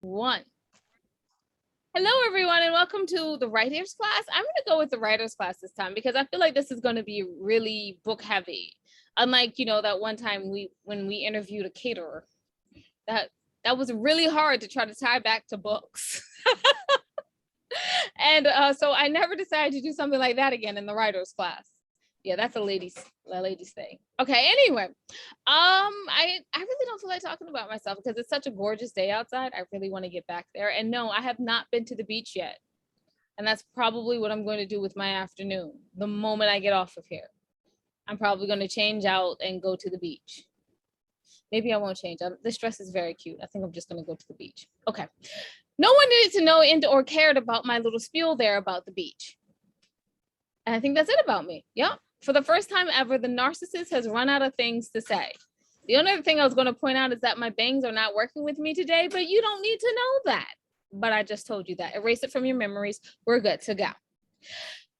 One. Hello, everyone, and welcome to the writers class. I'm going to go with the writers class this time because I feel like this is going to be really book heavy. Unlike, that one time when we interviewed a caterer, that was really hard to try to tie back to books. And so I never decided to do something like that again in the writers class. Yeah, that's a ladies thing. Okay, anyway, I really don't feel like talking about myself because it's such a gorgeous day outside. I really want to get back there. And no, I have not been to the beach yet. And that's probably what I'm going to do with my afternoon. The moment I get off of here, I'm probably going to change out and go to the beach. Maybe I won't change. This dress is very cute. I think I'm just going to go to the beach. Okay. No one needed to know or cared about my little spiel there about the beach. And I think that's it about me. Yep. For the first time ever, the narcissist has run out of things to say. The only other thing I was going to point out is that my bangs are not working with me today, but you don't need to know that. But I just told you that. Erase it from your memories. We're good to go.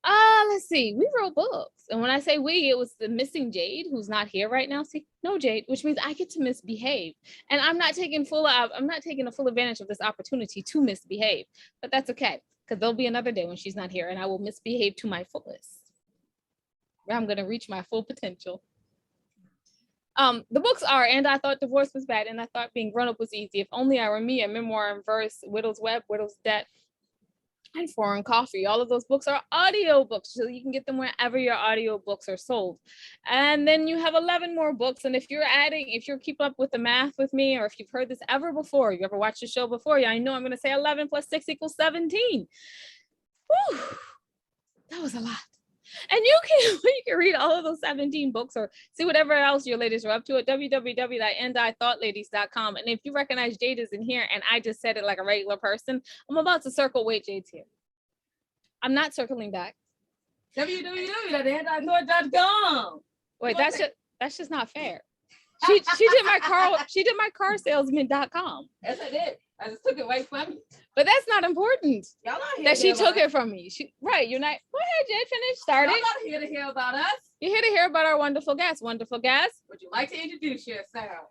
Let's see. We wrote books. And when I say we, it was the missing Jade, who's not here right now. See, no Jade, which means I get to misbehave. And I'm not taking a full advantage of this opportunity to misbehave. But that's okay, because there'll be another day when she's not here and I will misbehave to my fullest. I'm going to reach my full potential. The books are And I Thought Divorce Was Bad, and I Thought Being Grown Up Was Easy. If Only I Were Me, A Memoir in Verse, Widow's Web, Widow's Debt, and Foreign Coffee. All of those books are audio books, so you can get them wherever your audio books are sold. And then you have 11 more books. And if you're keep up with the math with me, or if you've heard this ever before, you ever watched the show before, I know I'm going to say 11 plus 6 equals 17. Whew, that was a lot. And you can read all of those 17 books or see whatever else your ladies are up to at www.andithoughtLadies.com. And if you recognize Jade is in here and I just said it like a regular person, I'm about to circle. Wait, Jade's here. I'm not circling back. www.andithought.com. Wait, that's just not fair. She did my carsalesman.com. Yes, I did. I just took it right from you. But that's not important. Y'all not here that she took it from me. You're not. Go ahead, Jade. Finish. Start Y'all it. not here to hear about us. You're here to hear about our wonderful guests. Wonderful guests. Would you like to introduce yourself?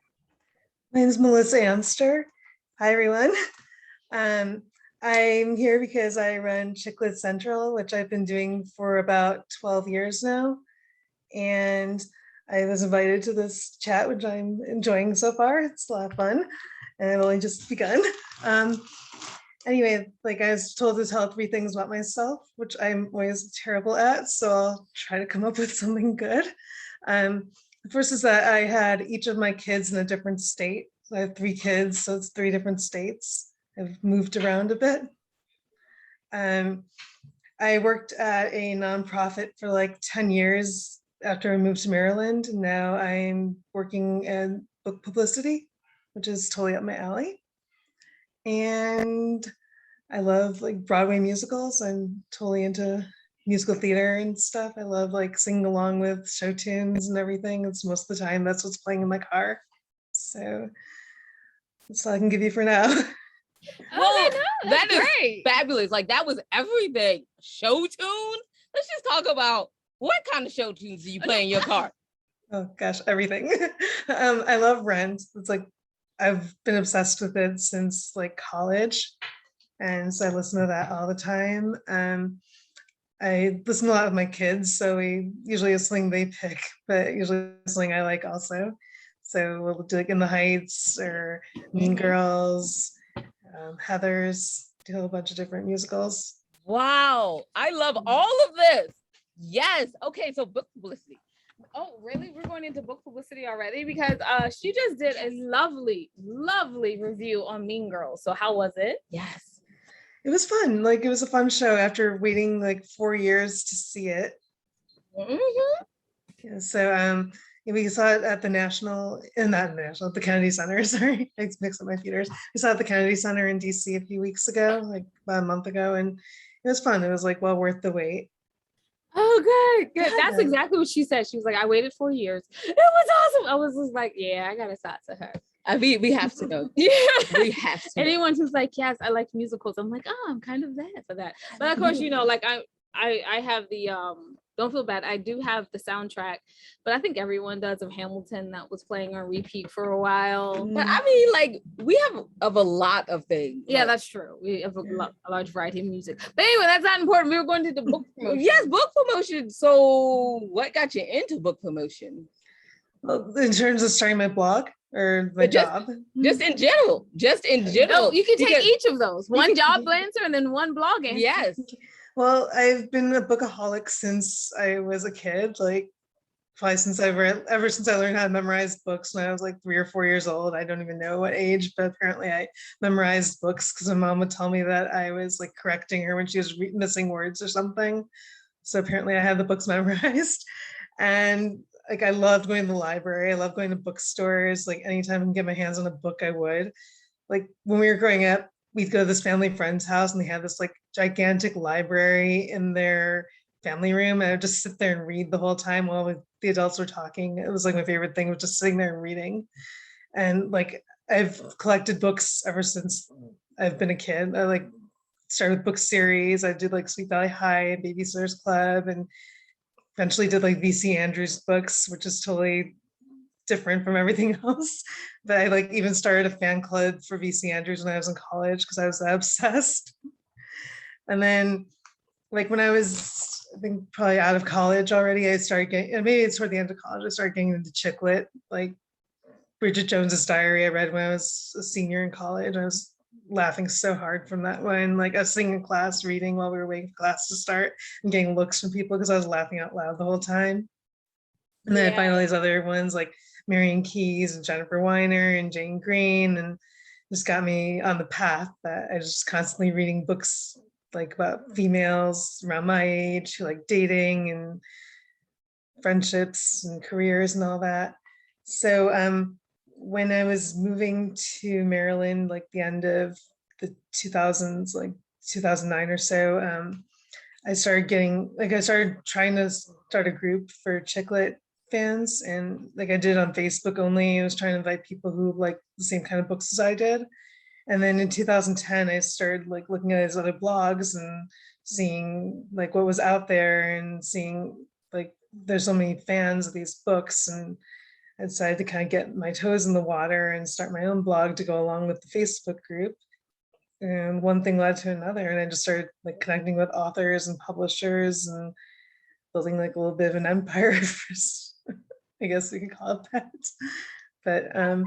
My name is Melissa Amster. Hi, everyone. I'm here because I run Chicklet Central, which I've been doing for about 12 years now. And I was invited to this chat, which I'm enjoying so far. It's a lot of fun. And I've only just begun. Anyway, I was told to tell 3 things about myself, which I'm always terrible at. So I'll try to come up with something good. The first is that I had each of my kids in a different state. So I have 3 kids, so it's 3 different states. I've moved around a bit. I worked at a nonprofit for 10 years after I moved to Maryland. And now I'm working in book publicity, which is totally up my alley. And I love Broadway musicals. I'm totally into musical theater and stuff. I love singing along with show tunes and everything. It's most of the time that's what's playing in my car. So that's all I can give you for now. Well, that is great. Fabulous. That was everything. Show tune? Let's just talk about what kind of show tunes do you play in your car? Oh gosh, everything. I love Rent. It's I've been obsessed with it since college. And so I listen to that all the time. I listen to a lot with my kids, so we usually it's something they pick, but usually it's something I like also. So we'll do In the Heights or Mean Girls, Heathers, do a whole bunch of different musicals. Wow, I love all of this. Yes. Okay, so book publicity. Oh, really? We're going into book publicity already? Because she just did a lovely, lovely review on Mean Girls. So how was it? Yes. It was fun. It was a fun show after waiting 4 years to see it. Mm-hmm. Yeah, so we saw it at the the Kennedy Center. Sorry, I mixed up my theaters. We saw it at the Kennedy Center in DC a few weeks ago, about a month ago, and it was fun. It was well worth the wait. Oh, good. That's exactly what she said. She was like, I waited 4 years. It was awesome. I was just like, yeah, I gotta talk to her. We have to know. Yeah. We have to. Anyone who's like, yes, I like musicals. I'm like, oh, I'm kind of there for that. But of course, I have the don't feel bad. I do have the soundtrack, but I think everyone does of Hamilton that was playing on repeat for a while. But I mean, like, we have of a lot of things. Yeah, like, that's true. We have a large variety of music. But anyway, that's not important. We were going to the book promotion. yes, book promotion. So what got you into book promotion? Well, in terms of starting my blog or my job. Just in general. No, you can take Because- each of those. One job answer and then one blog answer. Yes. Well, I've been a bookaholic since I was a kid, like probably since ever since I learned how to memorize books when I was like 3 or 4 years old. I don't even know what age, but apparently I memorized books because my mom would tell me that I was like correcting her when she was missing words or something. So apparently I had the books memorized. And like I loved going to the library. I loved going to bookstores. Like anytime I can get my hands on a book, I would. Like when we were growing up, we'd go to this family friend's house and they had this like gigantic library in their family room. And I would just sit there and read the whole time while the adults were talking. It was like my favorite thing was just sitting there and reading. And like I've collected books ever since I've been a kid. I like started with book series. I did like Sweet Valley High and Babysitter's Club and eventually did like VC Andrews books, which is totally different from everything else. But I like even started a fan club for VC Andrews when I was in college because I was that obsessed. And then like when I was, I think probably out of college already, I started getting, maybe it's toward the end of college, I started getting into chick lit, like Bridget Jones's Diary I read when I was a senior in college. I was laughing so hard from that one. Like I was sitting in class reading while we were waiting for class to start and getting looks from people because I was laughing out loud the whole time. And then I find all these other ones like Marion Keyes and Jennifer Weiner and Jane Green, and just got me on the path that I was just constantly reading books like about females around my age who like dating and friendships and careers and all that. So when I was moving to Maryland, like the end of the 2000s, like 2009 or so, I started trying to start a group for chick lit fans, and like I did on Facebook only. I was trying to invite people who like the same kind of books as I did. And then in 2010, I started like looking at his other blogs and seeing like what was out there and seeing like there's so many fans of these books, and I decided to kind of get my toes in the water and start my own blog to go along with the Facebook group. And one thing led to another, and I just started like connecting with authors and publishers and building like a little bit of an empire. I guess we could call it that. But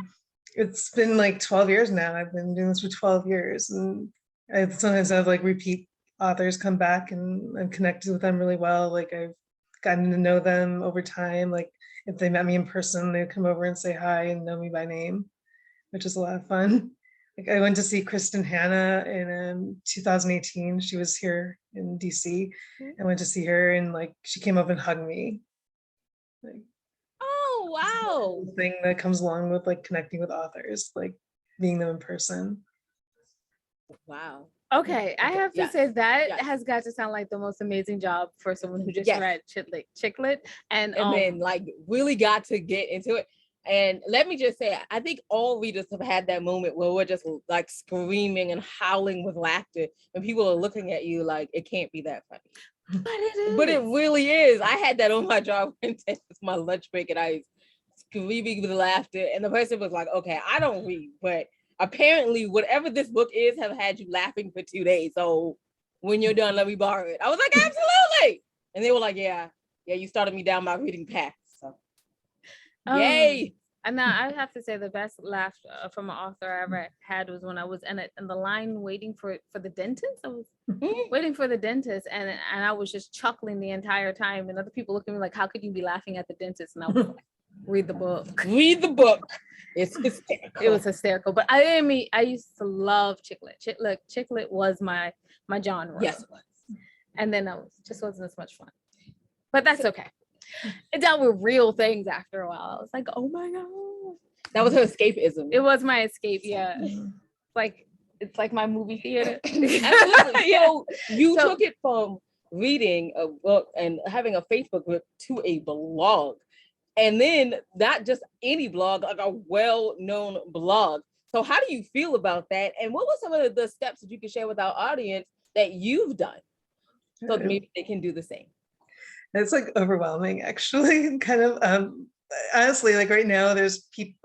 it's been like 12 years now. I've been doing this for 12 years, and I sometimes have like repeat authors come back and I'm connected with them really well. Like I've gotten to know them over time. Like if they met me in person, they'd come over and say hi and know me by name, which is a lot of fun. Like I went to see Kristen Hanna in 2018. She was here in DC. I went to see her and like she came up and hugged me. Like, oh wow. Thing that comes along with like connecting with authors, like meeting them in person. Wow. Okay, I have to say that Yes. has got to sound like the most amazing job for someone who just Yes. read chick lit and then like really got to get into it. And let me just say, I think all readers have had that moment where we're just like screaming and howling with laughter, and people are looking at you like it can't be that funny. But it is. But it really is. I had that on my job one day. It's my lunch break, and I was screaming with laughter, and the person was like, "Okay, I don't read, but apparently, whatever this book is, have had you laughing for 2 days. So when you're done, let me borrow it." I was like, "Absolutely!" And they were like, "Yeah, you started me down my reading path." So, yay! And now I have to say the best laugh from an author I ever had was when I was in the line waiting for the dentist. I was waiting for the dentist, and I was just chuckling the entire time, and other people looking at me like, "How could you be laughing at the dentist?" And I was like, "Read the book. Read the book." It's hysterical. It was hysterical. But I used to love chick lit. Chick lit was my genre. Yes, it was. And then just wasn't as much fun. But that's okay. It dealt with real things after a while. I was like, oh my God. That was her escapism. It was my escape, yeah. It's like my movie theater. Absolutely. So you took it from reading a book and having a Facebook group to a blog. And then not just any blog, like a well-known blog. So how do you feel about that? And what were some of the steps that you could share with our audience that you've done? So maybe they can do the same. It's like overwhelming, actually. Kind of honestly, like right now, there's people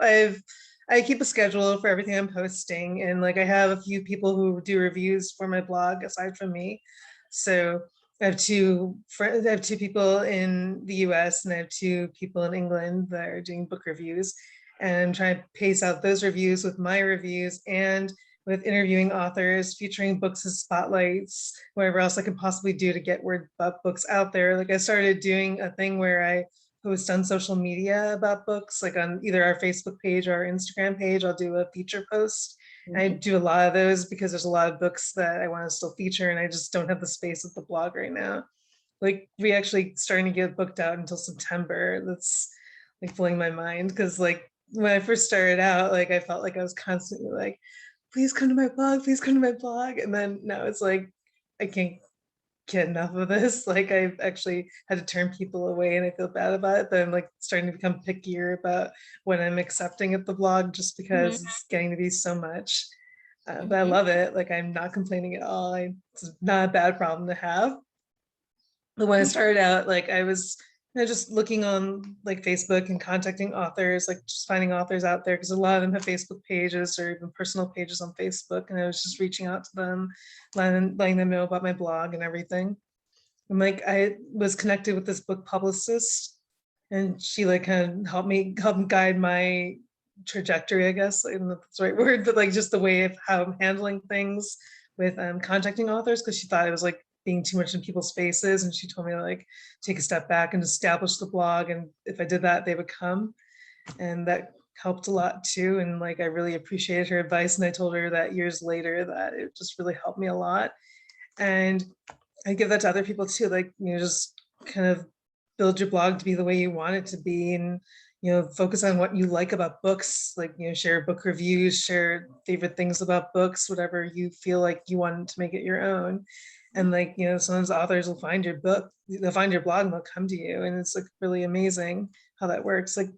I keep a schedule for everything I'm posting, and like I have a few people who do reviews for my blog aside from me. So I have two friends, I have two people in the US and I have two people in England that are doing book reviews. And I'm trying to pace out those reviews with my reviews and with interviewing authors, featuring books as spotlights, whatever else I could possibly do to get word about books out there. Like I started doing a thing where I post on social media about books, like on either our Facebook page or our Instagram page. I'll do a feature post. I do a lot of those because there's a lot of books that I want to still feature and I just don't have the space at the blog right now. Like we actually starting to get booked out until September. That's like blowing my mind because like when I first started out, like I felt like I was constantly like, please come to my blog, please come to my blog. And then now it's like, I can't get enough of this. Like I've actually had to turn people away and I feel bad about it, but I'm like starting to become pickier about when I'm accepting at the blog just because it's getting to be so much. But I love it. Like I'm not complaining at all. It's not a bad problem to have. But when I started out, like I was just looking on like Facebook and contacting authors, like just finding authors out there because a lot of them have Facebook pages or even personal pages on Facebook. And I was just reaching out to them, letting them know about my blog and everything. And like I was connected with this book publicist and she like kind of helped guide my trajectory, I guess. I don't know if that's the right word, but like just the way of how I'm handling things with contacting authors because she thought it was like being too much in people's faces. And she told me to like take a step back and establish the blog. And if I did that, they would come. And that helped a lot too. And like, I really appreciated her advice. And I told her that years later that it just really helped me a lot. And I give that to other people too. Like, just kind of build your blog to be the way you want it to be. And, focus on what you like about books, like, share book reviews, share favorite things about books, whatever you feel like you want to make it your own. And like, sometimes authors will find your book, they'll find your blog and they'll come to you. And it's like really amazing how that works. Like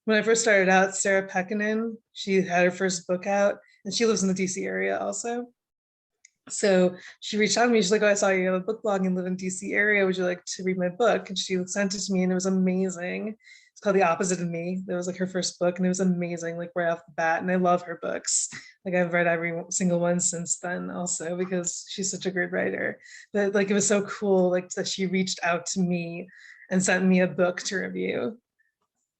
when I first started out, Sarah Pekkanen, she had her first book out and she lives in the DC area also. So she reached out to me, she's like, oh, I saw you have a book blog and live in DC area. Would you like to read my book? And she sent it to me and it was amazing. It's called The Opposite of Me. That was like her first book and it was amazing, like right off the bat. And I love her books. Like I've read every single one since then also because she's such a great writer. But like, it was so cool like that she reached out to me and sent me a book to review.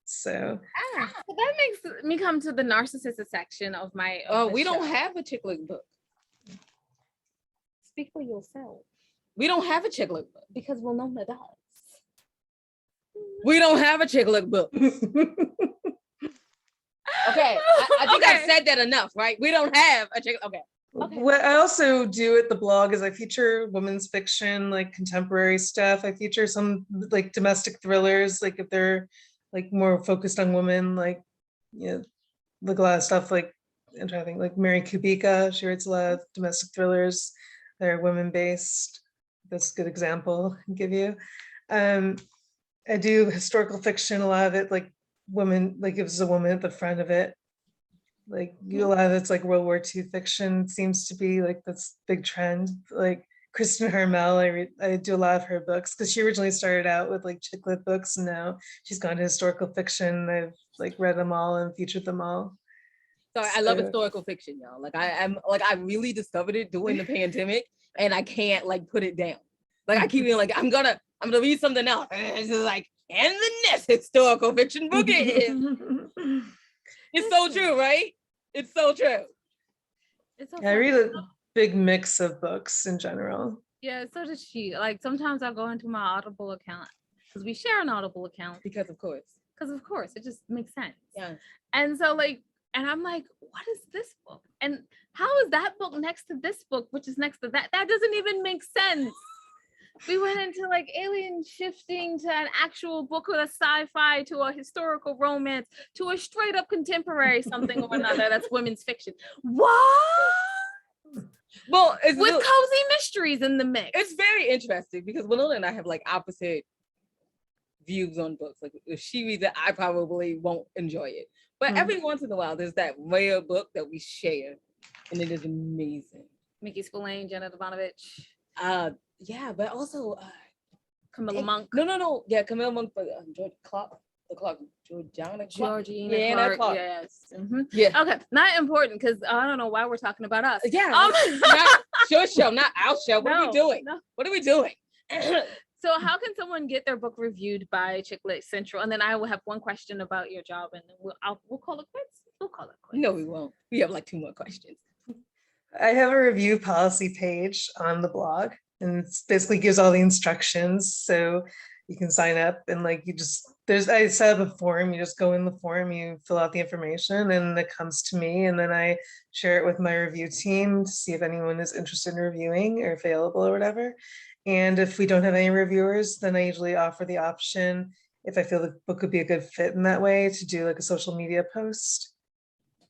So that makes me come to the narcissistic section of my we don't have a chick lit book. Speak for yourself. We don't have a chick lit book. Because Winona does. We don't have a chick lit book. Okay, I think I've said that enough, right? We don't have a chick. Okay. What I also do at the blog is I feature women's fiction, like contemporary stuff. I feature some like domestic thrillers, like if they're like more focused on women, like, like a lot of stuff like, I'm trying to think, like Mary Kubica, she writes a lot of domestic thrillers. They're women-based. That's a good example I can give you. I do historical fiction, a lot of it like women, like it was a woman at the front of it. Like a lot of it's like World War II fiction seems to be like this big trend. Like Kristen Harmel, I do a lot of her books because she originally started out with like chick lit books and now she's gone to historical fiction. I've like read them all and featured them all. Sorry, I love historical fiction, y'all. Like I really discovered it during the pandemic and I can't like put it down. Like I keep being like, I'm gonna read something else. And it's just like, and the next historical fiction book is. It's so true, right? It's so true. I read a big mix of books in general. Yeah, so does she. Like sometimes I'll go into my Audible account because we share an Audible account. Because of course, it just makes sense. Yeah. And so like, and I'm like, what is this book? And how is that book next to this book, which is next to that? That doesn't even make sense. We went into like alien shifting to an actual book with a sci-fi to a historical romance to a straight up contemporary something or another that's women's fiction. What? Well, it's with cozy mysteries in the mix. It's very interesting because Winona and I have like opposite views on books. Like if she reads it, I probably won't enjoy it. But every once in a while, there's that rare book that we share, and it is amazing. Mickey Spillane, Jenna Devanovich. Yeah, but also Camilla Monk. No. Yeah, Camilla Monk, but Georgia Clark, Georgina Clark. Georgina Yeah, Clark. Clark. Yes. Mhm. Yeah. Okay. Not important because I don't know why we're talking about us. Yeah. Not your show, not our show. What are we doing? No. What are we doing? So how can someone get their book reviewed by Chick Lit Central? And then I will have one question about your job, and then we'll call it quits. We'll call it quits. No, we won't. We have like 2 more questions. I have a review policy page on the blog, and it basically gives all the instructions. So you can sign up and like I set up a form. You just go in the form, you fill out the information, and it comes to me, and then I share it with my review team to see if anyone is interested in reviewing or available or whatever. And if we don't have any reviewers, then I usually offer the option, if I feel the book would be a good fit in that way, to do like a social media post.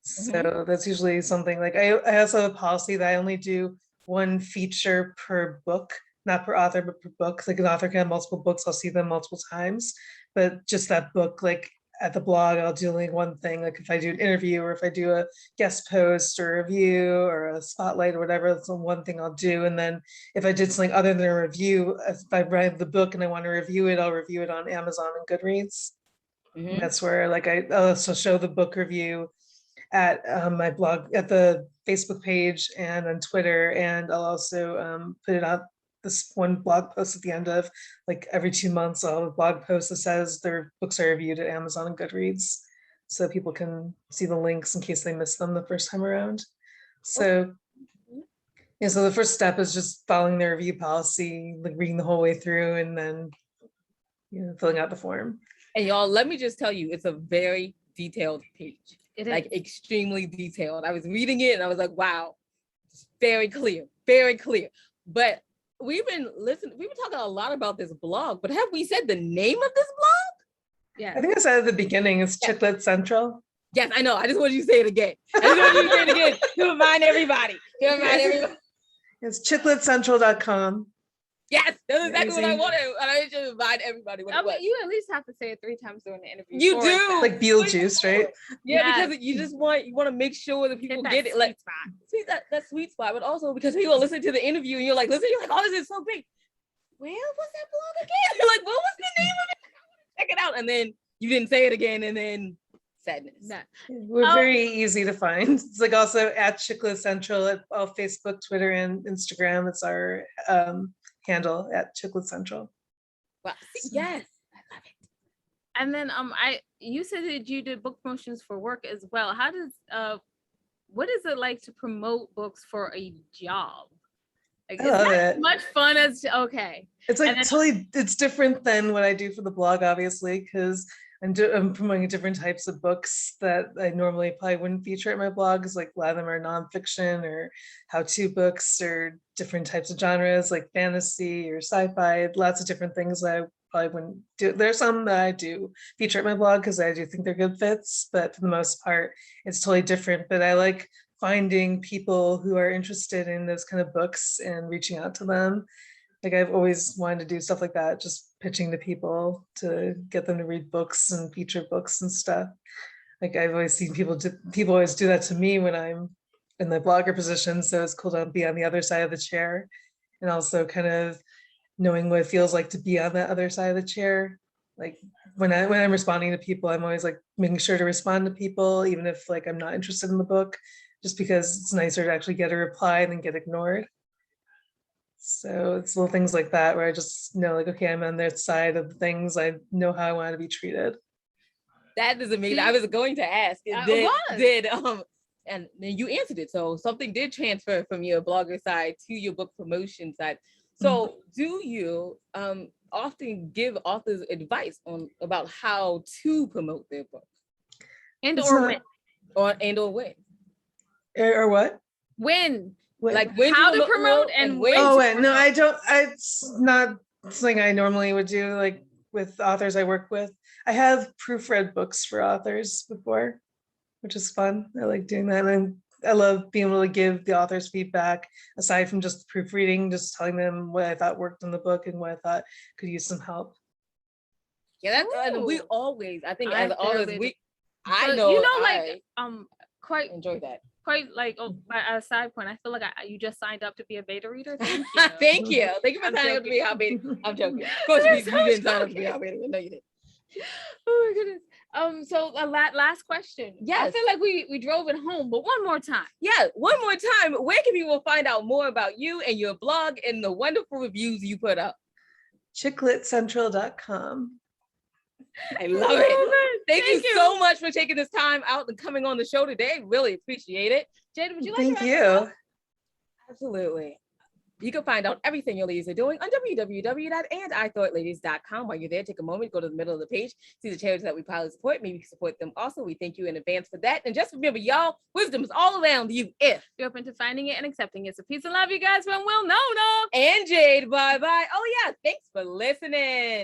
So that's usually something like I also have a policy that I only do 1 feature per book, not per author, but per book. Like an author can have multiple books, I'll see them multiple times, but just that book, like at the blog, I'll do like 1 thing. Like if I do an interview or if I do a guest post or a review or a spotlight or whatever, that's the 1 thing I'll do. And then if I did something other than a review, if I write the book and I want to review it, I'll review it on Amazon and Goodreads. And that's where like I'll also show the book review at my blog, at the Facebook page and on Twitter. And I'll also put it out, this 1 blog post at the end of like every 2 months. I'll have a blog post that says their books are reviewed at Amazon and Goodreads, so people can see the links in case they missed them the first time around. So yeah, so the first step is just following the review policy, like reading the whole way through, and then filling out the form. And y'all, let me just tell you, it's a very detailed page. It is. Like extremely detailed. I was reading it and I was like, wow, it's very clear, very clear. But we've been talking a lot about this blog, but have we said the name of this blog? Yeah. I think I said at the beginning, it's Chick Lit Central. Yes, I know. I just want you to say it again. To remind everybody. It's chicklitcentral.com. Yes, that's exactly what I wanted. And I just remind everybody what it was. You at least have to say it 3 times during the interview. You do. Like Beetlejuice, right? Yeah, because you just want to make sure that people get it. Like that sweet spot, but also because people listen to the interview and you're like, listen, you're like, oh, this is so big. Where was that blog again? You're like, what was the name of it? Check it out. And then you didn't say it again, and then sadness. We're very easy to find. It's like also at Chick Lit Central at all Facebook, Twitter, and Instagram. It's our handle at Chick Lit Central. Wow. Yes, I love it. And then you said that you did book promotions for work as well. How does what is it like to promote books for a job? Like, I love it. Much fun as okay. It's like it's different than what I do for the blog, obviously, because I'm promoting different types of books that I normally probably wouldn't feature at my blogs. Like a lot of them are nonfiction or how-to books or different types of genres like fantasy or sci-fi, lots of different things that I probably wouldn't do. There's some that I do feature at my blog because I do think they're good fits, but for the most part, it's totally different. But I like finding people who are interested in those kind of books and reaching out to them. Like I've always wanted to do stuff like that, just pitching to people to get them to read books and feature books and stuff. Like I've always seen people always do that to me when I'm in the blogger position. So it's cool to be on the other side of the chair, and also kind of knowing what it feels like to be on that other side of the chair. Like when I'm responding to people, I'm always like making sure to respond to people, even if like I'm not interested in the book, just because it's nicer to actually get a reply than get ignored. So it's little things like that where I just know like, okay, I'm on their side of things. I know how I want to be treated. That is amazing. I was going to ask, and then you answered it. So something did transfer from your blogger side to your book promotion side. So do you often give authors advice about how to promote their book? Or when? Or what? When? Like when how to promote and when? Oh, wait, no, I don't. It's not something I normally would do. Like with authors I work with, I have proofread books for authors before, which is fun. I like doing that, and I love being able to give the authors feedback aside from just proofreading, just telling them what I thought worked in the book and what I thought could use some help. Yeah, and we always, I think, as authors, quite quite enjoy that. quite like by a side point, I feel like you just signed up to be a beta reader. Thank you. Thank you. Thank you for I'm signing up to be joking. our beta. I'm joking. Of course, Yes, you I'm didn't sign up to be joking. our beta. No, you didn't. Oh my goodness. So last question. I Yes. feel like we drove it home, but one more time. Yeah, one more time. Where can people find out more about you and your blog and the wonderful reviews you put up? Chicletcentral.com. I love it. Thank you so much for taking this time out and coming on the show today. Really appreciate it. Jada, would you like Thank to you. Absolutely. You can find out everything your ladies are doing on www.andithoughladies.com. While you're there, take a moment, go to the middle of the page, see the charities that we proudly support. Maybe you can support them also. We thank you in advance for that. And just remember, y'all, wisdom is all around you if you're open to finding it and accepting it. So peace and love, you guys, from Will, no. and Jade. Bye-bye. Oh, yeah. Thanks for listening.